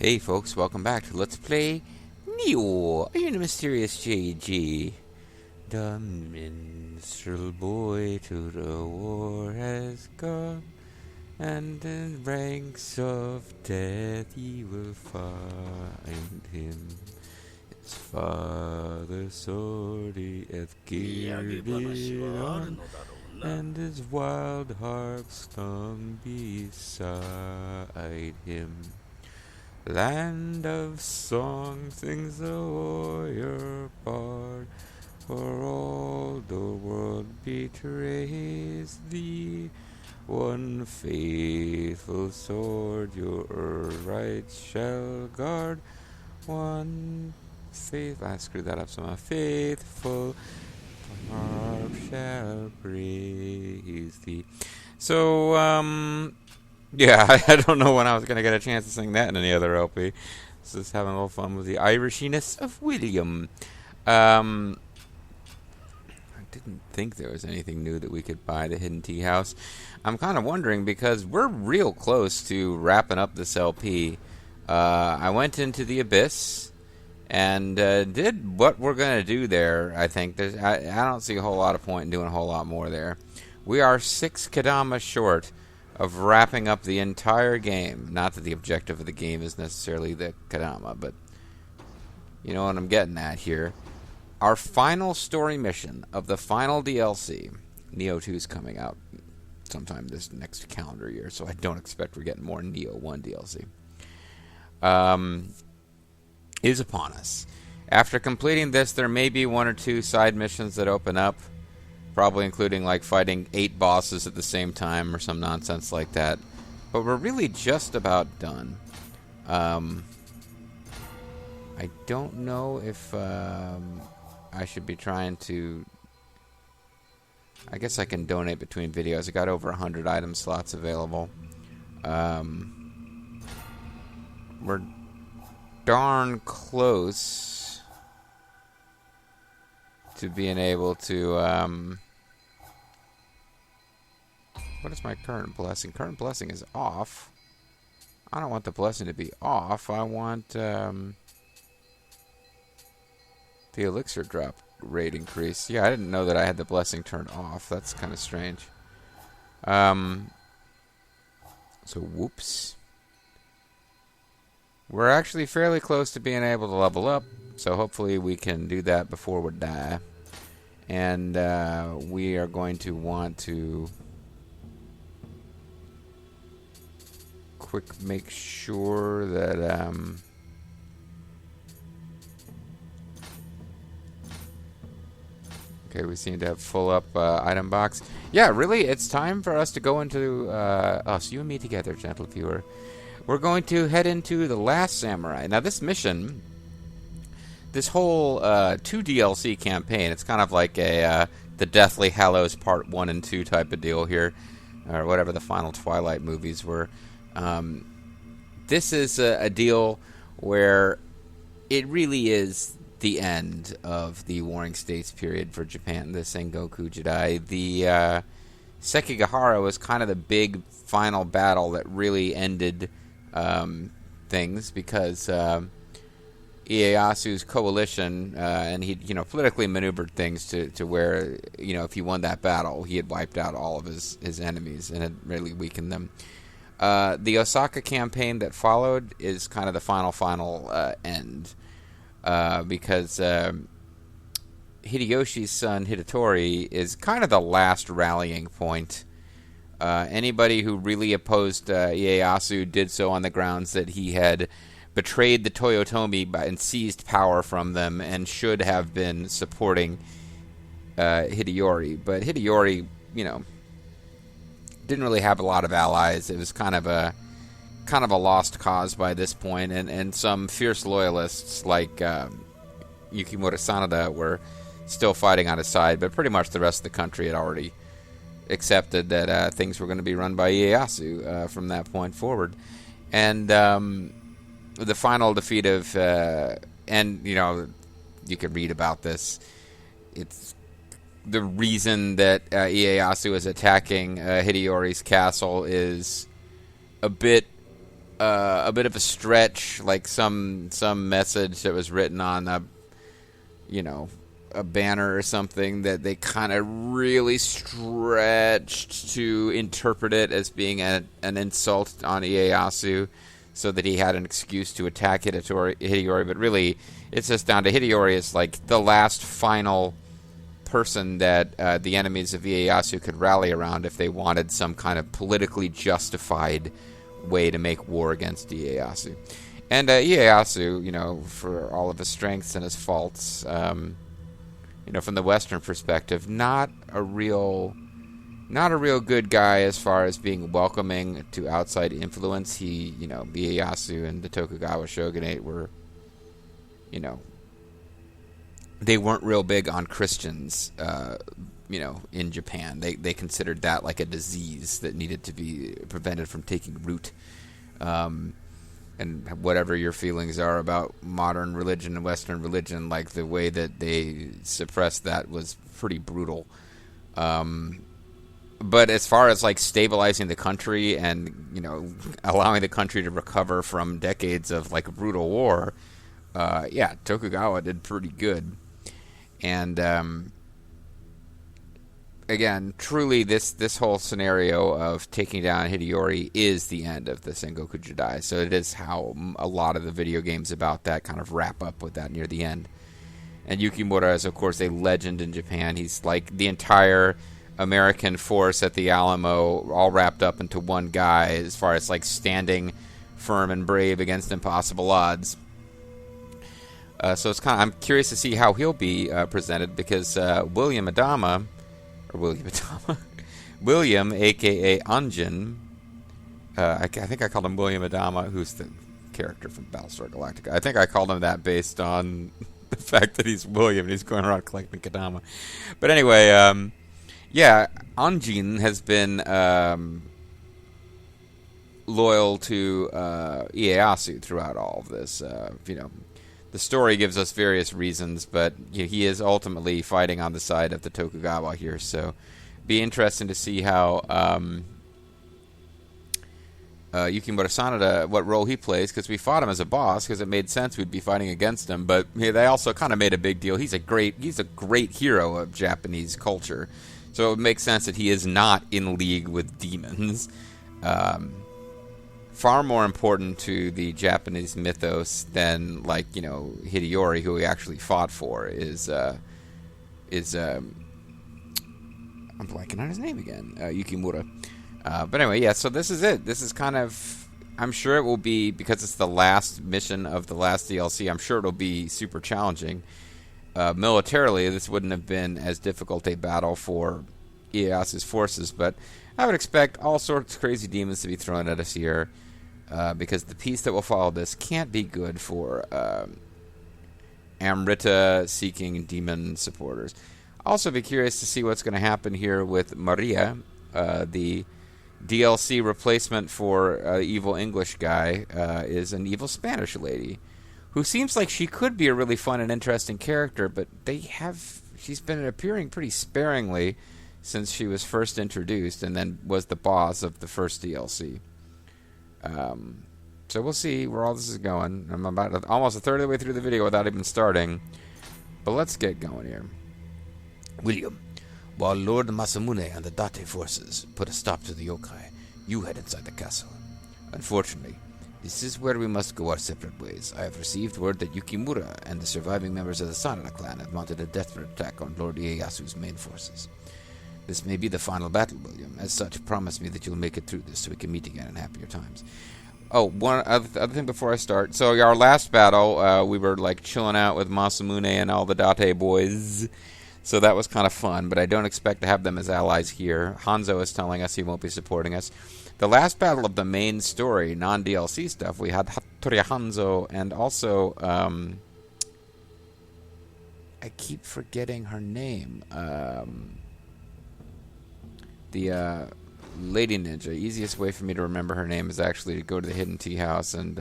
Hey folks, welcome back to Let's Play Nioh. I am the mysterious JG. The minstrel boy to the war has gone, and in ranks of death he will find him. His father's sword he hath girded on, and his wild harp sung beside him. Land of song sings the warrior bard, for all the world betrays thee. One faithful sword your right shall guard, one I screwed that up somehow. Faithful harp shall praise thee. So, yeah, I don't know when I was going to get a chance to sing that in any other LP. So just having a little fun with the Irishiness of William. I didn't think there was anything new that we could buy at Hidden Tea House. I'm kind of wondering because we're real close to wrapping up this LP. I went into the Abyss and did what we're going to do there, I think. I don't see a whole lot of point in doing a whole lot more there. We are 6 Kadama short of wrapping up the entire game. Not that the objective of the game is necessarily the Kadama, but you know what I'm getting at here. Our final story mission of the final DLC, Nioh 2 is coming out sometime this next calendar year, so I don't expect we're getting more Nioh 1 DLC. Is upon us. After completing this, there may be 1 or 2 side missions that open up. Probably including like fighting 8 bosses at the same time or some nonsense like that. But we're really just about done. I don't know if I should be trying to... I guess I can donate between videos. I got over 100 item slots available. We're darn close to being able to... what is my current blessing? Current blessing is off. I don't want the blessing to be off. I want the elixir drop rate increase. Yeah, I didn't know that I had the blessing turned off. That's kind of strange. So, whoops. We're actually fairly close to being able to level up. So hopefully we can do that before we die. And we are going to want to make sure that okay, we seem to have full up item box. Yeah, really, it's time for us to go into us, you and me together, gentle viewer. We're going to head into The Last Samurai. Now this mission, this whole 2 DLC campaign, it's kind of like a the Deathly Hallows Part 1 and 2 type of deal here, or whatever the final Twilight movies were. This is a deal where it really is the end of the Warring States period for Japan, the Sengoku Jidai. The Sekigahara was kind of the big final battle that really ended things, because Ieyasu's coalition, and he, politically maneuvered things to where, if he won that battle, he had wiped out all of his enemies and had really weakened them. The Osaka campaign that followed is kind of the final end, because Hideyoshi's son Hidetori is kind of the last rallying point. Anybody who really opposed Ieyasu did so on the grounds that he had betrayed the Toyotomi and seized power from them and should have been supporting Hideyori. But Hideyori, didn't really have a lot of allies. It was kind of a lost cause by this point, and some fierce loyalists like Yukimura Sanada were still fighting on his side, but pretty much the rest of the country had already accepted that things were going to be run by Ieyasu from that point forward. And the final defeat of and you can read about this. It's the reason that Ieyasu is attacking Hideyori's castle is a bit a bit of a stretch, like some message that was written on a banner or something that they kind of really stretched to interpret it as being an insult on Ieyasu, so that he had an excuse to attack Hideyori. But really, it's just down to Hideyori as like the last final person that the enemies of Ieyasu could rally around if they wanted some kind of politically justified way to make war against Ieyasu. And Ieyasu, for all of his strengths and his faults, from the Western perspective, not a real good guy as far as being welcoming to outside influence. Ieyasu and the Tokugawa shogunate were, they weren't real big on Christians, in Japan. They considered that like a disease that needed to be prevented from taking root. And whatever your feelings are about modern religion and Western religion, like the way that they suppressed that was pretty brutal. But as far as like stabilizing the country and, allowing the country to recover from decades of like brutal war, Tokugawa did pretty good. And again, truly, this whole scenario of taking down Hideyori is the end of the Sengoku Jidai. So it is how a lot of the video games about that kind of wrap up with that near the end. And Yukimura is, of course, a legend in Japan. He's like the entire American force at the Alamo, all wrapped up into one guy, as far as like standing firm and brave against impossible odds. So it's I'm curious to see how he'll be presented, because William, aka Anjin, I think I called him William Adama, who's the character from Battlestar Galactica. I think I called him that based on the fact that he's William and he's going around collecting Kadama. But anyway, Anjin has been loyal to Ieyasu throughout all of this. The story gives us various reasons, but he is ultimately fighting on the side of the Tokugawa here. So, be interesting to see how Yukimura Sanada, what role he plays, because we fought him as a boss, because it made sense we'd be fighting against him. But they also kind of made a big deal. He's a great hero of Japanese culture, so it makes sense that he is not in league with demons. Far more important to the Japanese mythos than Hideyori, who he actually fought for, is I'm blanking on his name again, Yukimura. But anyway, so this is it. This is kind of, I'm sure it will be, because it's the last mission of the last DLC, I'm sure it'll be super challenging. Militarily, this wouldn't have been as difficult a battle for Ieyasu's forces, but I would expect all sorts of crazy demons to be thrown at us here. Because the piece that will follow this can't be good for amrita-seeking demon supporters. Also be curious to see what's going to happen here with Maria, the DLC replacement for evil English guy, is an evil Spanish lady, who seems like she could be a really fun and interesting character, but she's been appearing pretty sparingly since she was first introduced, and then was the boss of the first DLC. So we'll see where all this is going. I'm about almost a third of the way through the video without even starting. But let's get going here. William, while Lord Masamune and the Date forces put a stop to the yokai, you head inside the castle. Unfortunately, this is where we must go our separate ways. I have received word that Yukimura and the surviving members of the Sanada clan have mounted a desperate attack on Lord Ieyasu's main forces. This may be the final battle, William. As such, promise me that you'll make it through this so we can meet again in happier times. Oh, one other thing before I start. So our last battle, we were like chilling out with Masamune and all the Date boys. So that was kind of fun, but I don't expect to have them as allies here. Hanzo is telling us he won't be supporting us. The last battle of the main story, non-DLC stuff, we had Hattori Hanzo and also... I keep forgetting her name. The lady ninja. Easiest way for me to remember her name is actually to go to the hidden tea house, and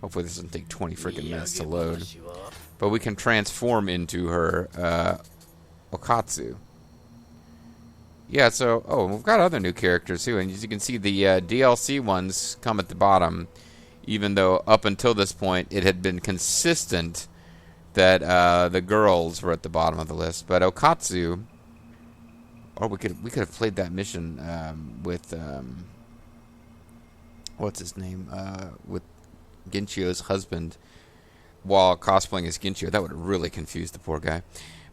hopefully this doesn't take 20 freaking minutes to load. But we can transform into her Okatsu. Yeah, so, we've got other new characters too, and as you can see, the DLC ones come at the bottom, even though up until this point it had been consistent that the girls were at the bottom of the list. But Okatsu, or we could have played that mission with what's his name, with Ginchio's husband while cosplaying as Ginchio. That would have really confused the poor guy.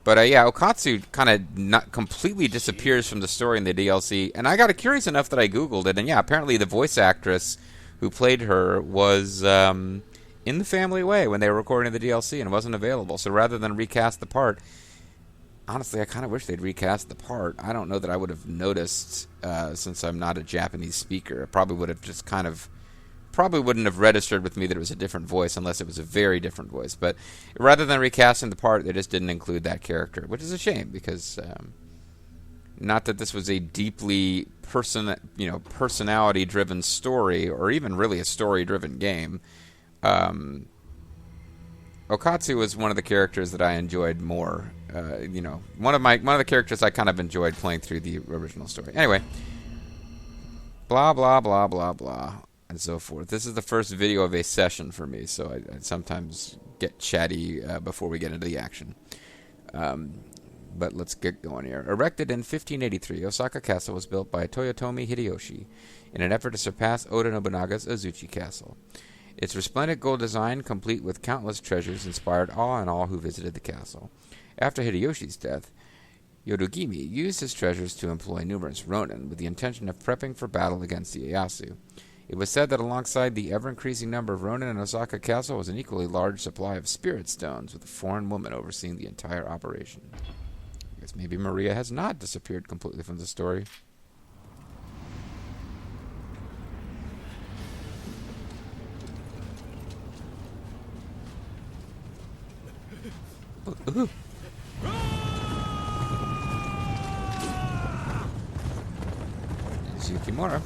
But yeah, Okatsu kind of not completely disappears from the story in the DLC, and I got curious enough that I Googled it, and yeah, apparently the voice actress who played her was in the Family Way when they were recording the DLC and wasn't available. So rather than recast the part, honestly, I kind of wish they'd recast the part. I don't know that I would have noticed since I'm not a Japanese speaker. I probably would have just probably wouldn't have registered with me that it was a different voice unless it was a very different voice. But rather than recasting the part, they just didn't include that character, which is a shame because not that this was a deeply personality-driven story or even really a story-driven game. Okatsu was one of the characters that I enjoyed more. One of the characters I kind of enjoyed playing through the original story. Anyway, blah blah blah blah blah. And so forth. This is the first video of a session for me, so I sometimes get chatty before we get into the action. But let's get going here. Erected in 1583, Osaka Castle was built by Toyotomi Hideyoshi in an effort to surpass Oda Nobunaga's Azuchi Castle. Its resplendent gold design, complete with countless treasures, inspired awe in all who visited the castle. After Hideyoshi's death, Yodogimi used his treasures to employ numerous ronin with the intention of prepping for battle against the Ieyasu. It was said that alongside the ever-increasing number of ronin in Osaka Castle was an equally large supply of spirit stones, with a foreign woman overseeing the entire operation. I guess maybe Maria has not disappeared completely from the story. Ooh. Yukimura.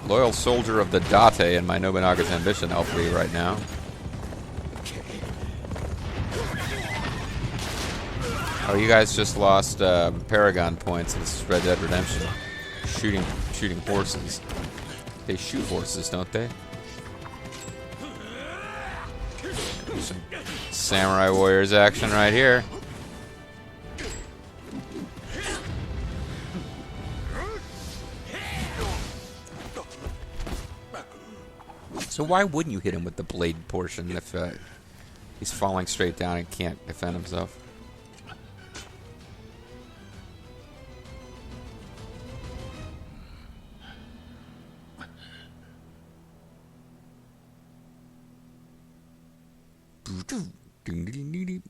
Loyal soldier of the Date and my Nobunaga's ambition help me right now. Oh, you guys just lost Paragon points in Red Dead Redemption. Shooting horses. They shoot horses, don't they? Some Samurai Warriors action right here. So why wouldn't you hit him with the blade portion if he's falling straight down and can't defend himself?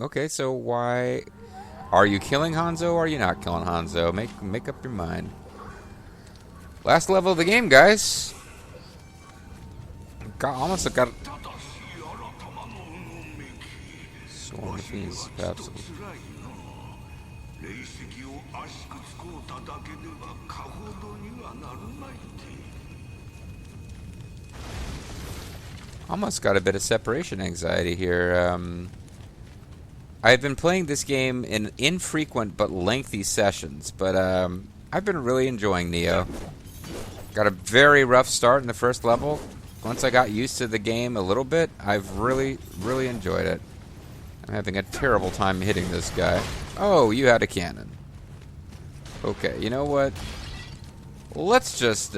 Okay, so why are you killing Hanzo or are you not killing Hanzo? Make up your mind. Last level of the game, guys. Almost got Swarm of Fiends capsules. Almost got a bit of separation anxiety here. I've been playing this game in infrequent but lengthy sessions, but I've been really enjoying Nioh. Got a very rough start in the first level. Once I got used to the game a little bit, I've really, really enjoyed it. I'm having a terrible time hitting this guy. Oh, you had a cannon. Okay, you know what? Let's just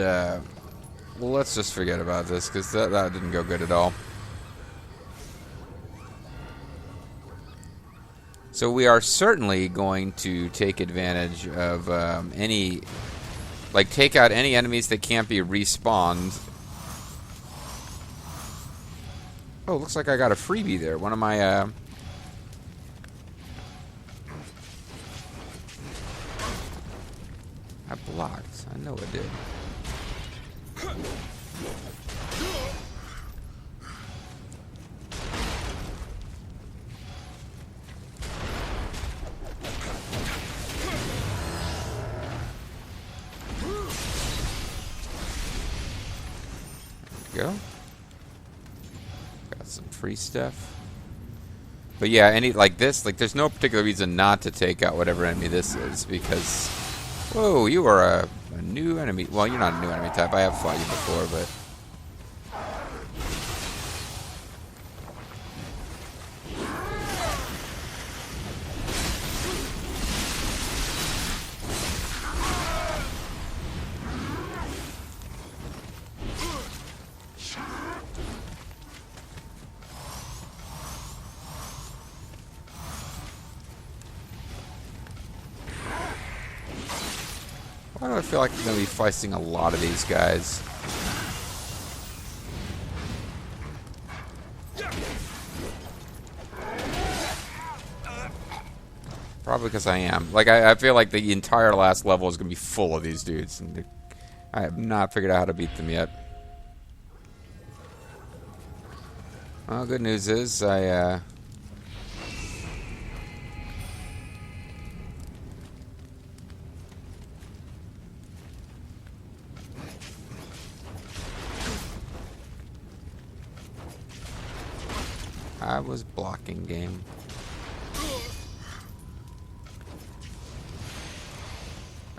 forget about this, because that didn't go good at all. So we are certainly going to take advantage of take out any enemies that can't be respawned. Oh, looks like I got a freebie there. One of my, I blocked. I know I did. There we go. Got some free stuff. But yeah, any like this, like there's no particular reason not to take out whatever enemy this is, because whoa, you are a new enemy. Well, you're not a new enemy type. I have fought you before, but why do I feel like I'm going to be fighting a lot of these guys? Probably because I am. Like, I feel like the entire last level is going to be full of these dudes. And I have not figured out how to beat them yet. Well, good news is I was blocking game.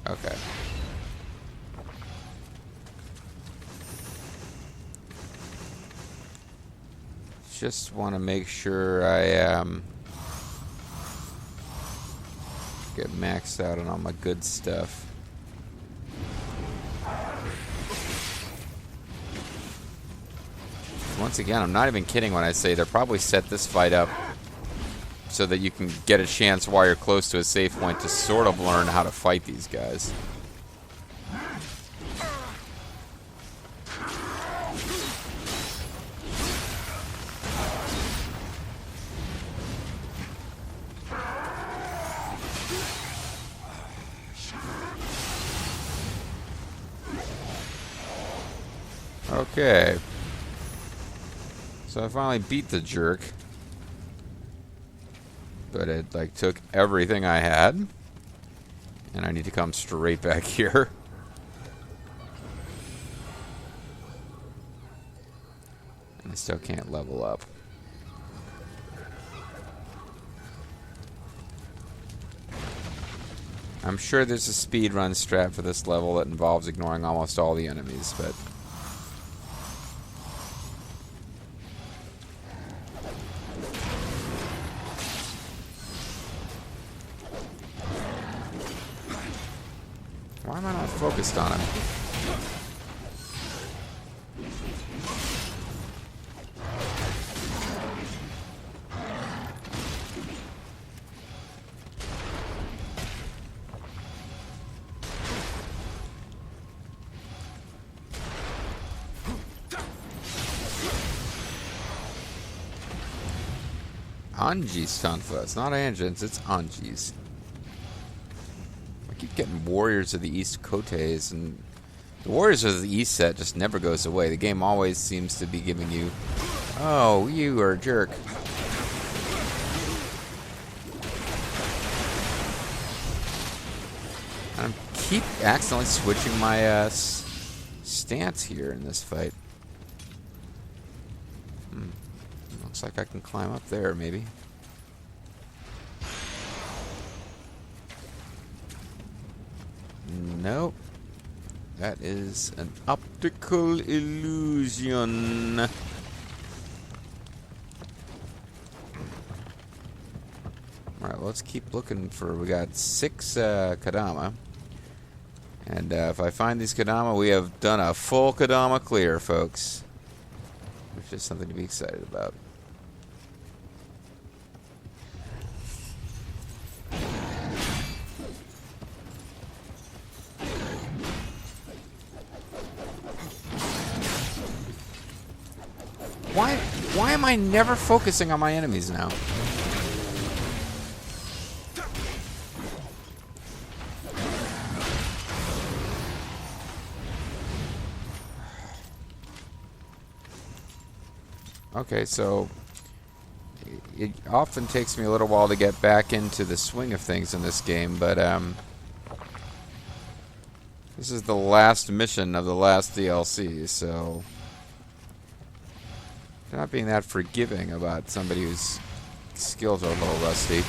Okay. Just want to make sure I get maxed out on all my good stuff. Once again, I'm not even kidding when I say they're probably set this fight up so that you can get a chance while you're close to a save point to sort of learn how to fight these guys. Okay. So I finally beat the jerk. But it, like, took everything I had. And I need to come straight back here. And I still can't level up. I'm sure there's a speedrun strat for this level that involves ignoring almost all the enemies, but... why am I not focused on him? Anji's Sanfa. It's not Anjin's, it's Anji's. I keep getting Warriors of the East Koteis, and the Warriors of the East set just never goes away. The game always seems to be giving you, oh, you are a jerk. I keep accidentally switching my stance here in this fight. Looks like I can climb up there, maybe. Nope. That is an optical illusion. Alright, let's keep looking for... we got 6 Kadama. And if I find these Kadama, we have done a full Kadama clear, folks. Which is something to be excited about. Why am I never focusing on my enemies now? Okay, so it often takes me a little while to get back into the swing of things in this game, but this is the last mission of the last DLC, so they're not being that forgiving about somebody who's skills are a little rusty.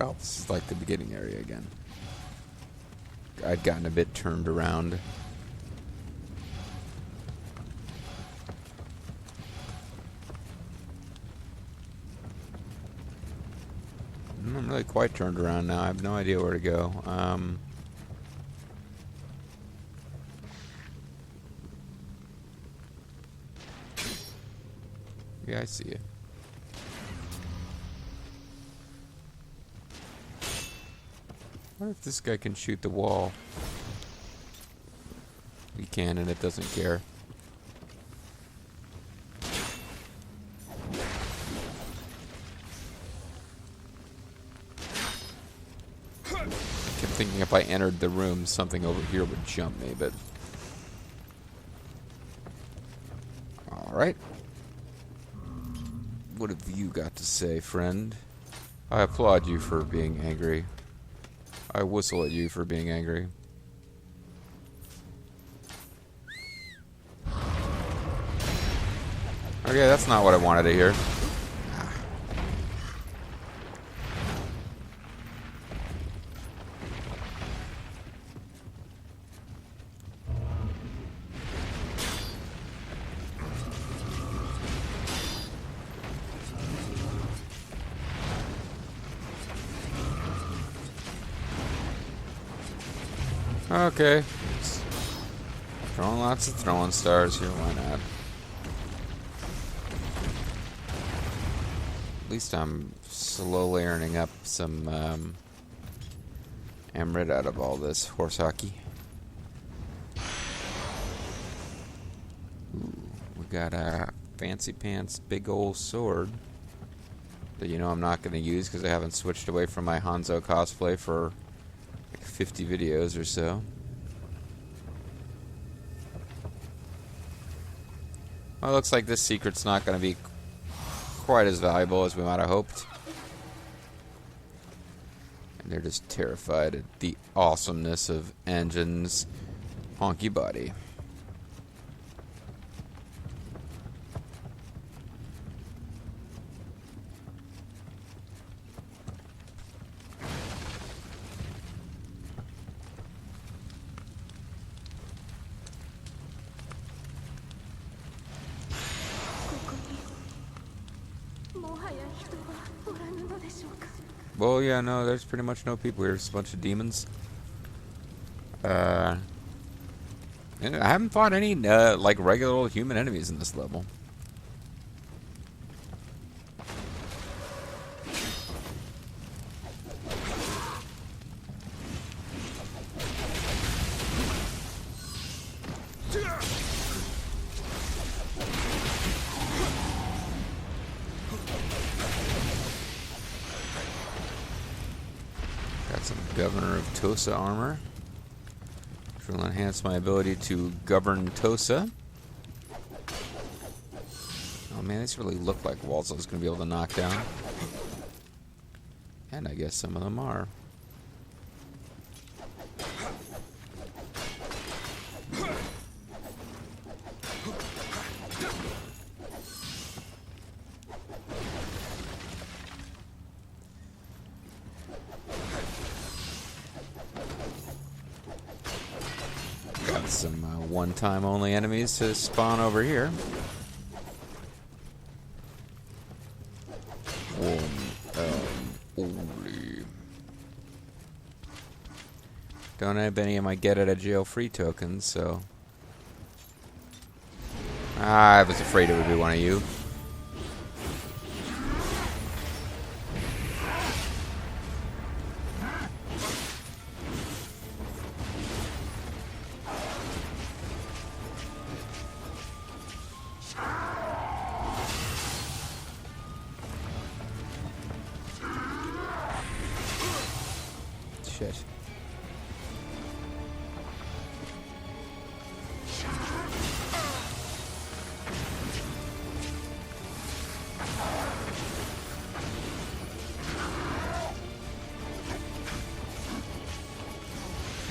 Oh, this is like the beginning area again. I'd gotten a bit turned around. I'm really quite turned around now. I have no idea where to go. Yeah, I see you. What if this guy can shoot the wall? He can, and it doesn't care. I kept thinking if I entered the room, something over here would jump me, but... Alright. What have you got to say, friend? I applaud you for being angry. I whistle at you for being angry. Okay, that's not what I wanted to hear. Okay. Throwing lots of throwing stars here, why not? At least I'm slowly earning up some amrita out of all this horse hockey. Ooh, we got a fancy pants big old sword that you know I'm not going to use because I haven't switched away from my Hanzo cosplay for 50 videos or so. Well, it looks like this secret's not going to be quite as valuable as we might have hoped. And they're just terrified at the awesomeness of Anjin's honky body. Well, yeah, no, there's pretty much no people here. It's a bunch of demons. And I haven't fought any, like, regular old human enemies in this level. Some Governor of Tosa armor, which will enhance my ability to govern Tosa. Oh man, these really look like walls I was going to be able to knock down. And I guess some of them are. Got some one-time only enemies to spawn over here. Don't have any of my get out of jail free tokens, so I was afraid it would be one of you. shit.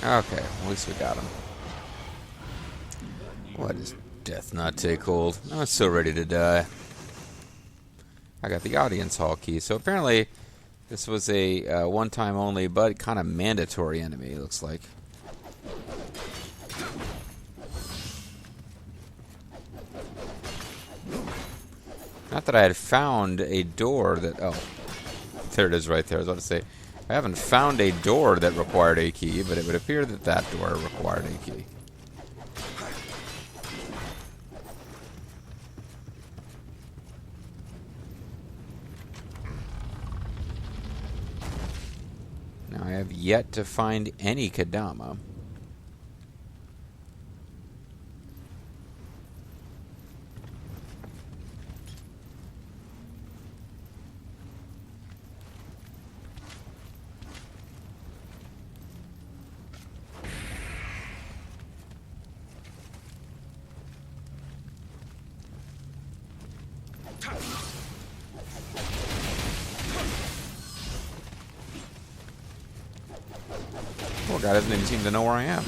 Okay, at least we got him. What does death not take hold? I'm so ready to die. I got the audience hall key, so apparently this was a one-time only, but kind of mandatory enemy, it looks like. Not that I had found a door that... Oh, there it is right there. I was about to say, I haven't found a door that required a key, but it would appear that that door required a key. Now, I have yet to find any Kadama. Poor guy doesn't even seem to know where I am.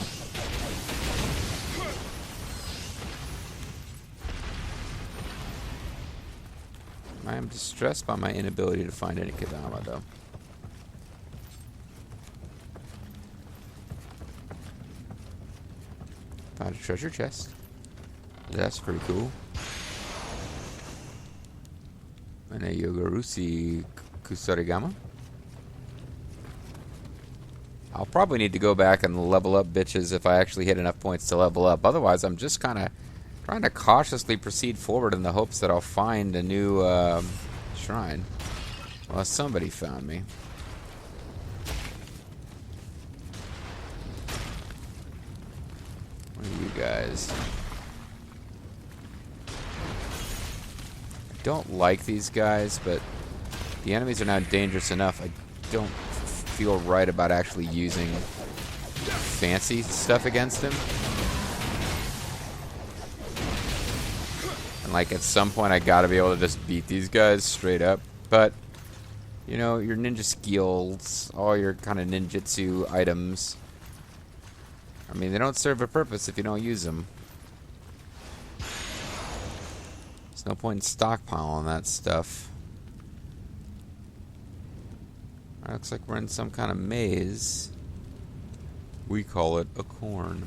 I am distressed by my inability to find any Kadama, though. Found a treasure chest. That's pretty cool. And a Yogarusi Kusarigama. I'll probably need to go back and level up bitches if I actually hit enough points to level up. Otherwise, I'm just kind of trying to cautiously proceed forward in the hopes that I'll find a new shrine. Well, somebody found me. What are you guys? I don't like these guys, but the enemies are now dangerous enough. I don't feel right about actually using fancy stuff against him. And like at some point I gotta be able to just beat these guys straight up. But you know, your ninja skills, all your kind of ninjutsu items, I mean, they don't serve a purpose if you don't use them. There's no point in stockpiling that stuff. Looks like we're in some kind of maze. We call it a corn.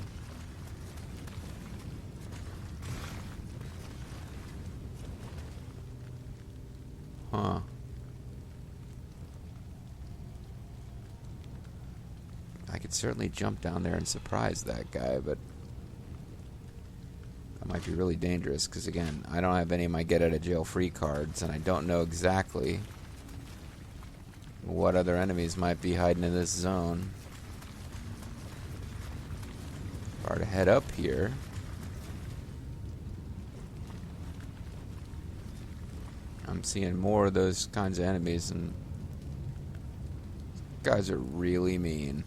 Huh. I could certainly jump down there and surprise that guy, but that might be really dangerous because, again, I don't have any of my get-out-of-jail-free cards, and I don't know exactly what other enemies might be hiding in this zone. If I were to head up here, I'm seeing more of those kinds of enemies, and guys are really mean.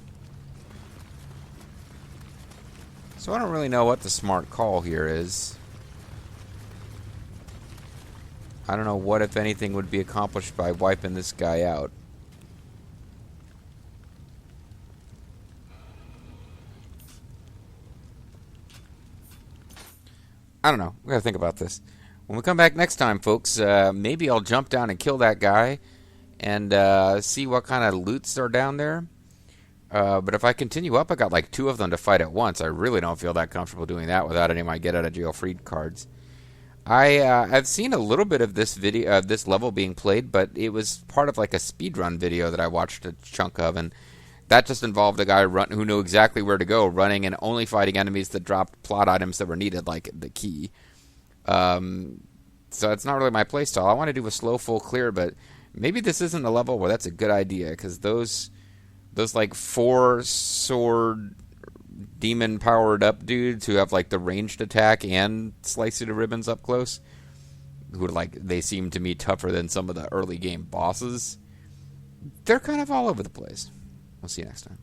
So I don't really know what the smart call here is. I don't know what, if anything, would be accomplished by wiping this guy out. I don't know. We gotta think about this. When we come back next time, folks, maybe I'll jump down and kill that guy and see what kind of loots are down there. But if I continue up, I got like 2 of them to fight at once. I really don't feel that comfortable doing that without any of my get-out-of-jail-free cards. I've seen a little bit of this video, this level being played, but it was part of like a speedrun video that I watched a chunk of, and that just involved a guy who knew exactly where to go, running and only fighting enemies that dropped plot items that were needed, like the key. So it's not really my playstyle. I want to do a slow full clear, but maybe this isn't a level where that's a good idea, because those like 4 sword demon powered up dudes who have like the ranged attack and slice you to ribbons up close, who like, they seem to me tougher than some of the early game bosses. They're kind of all over the place. We'll see you next time.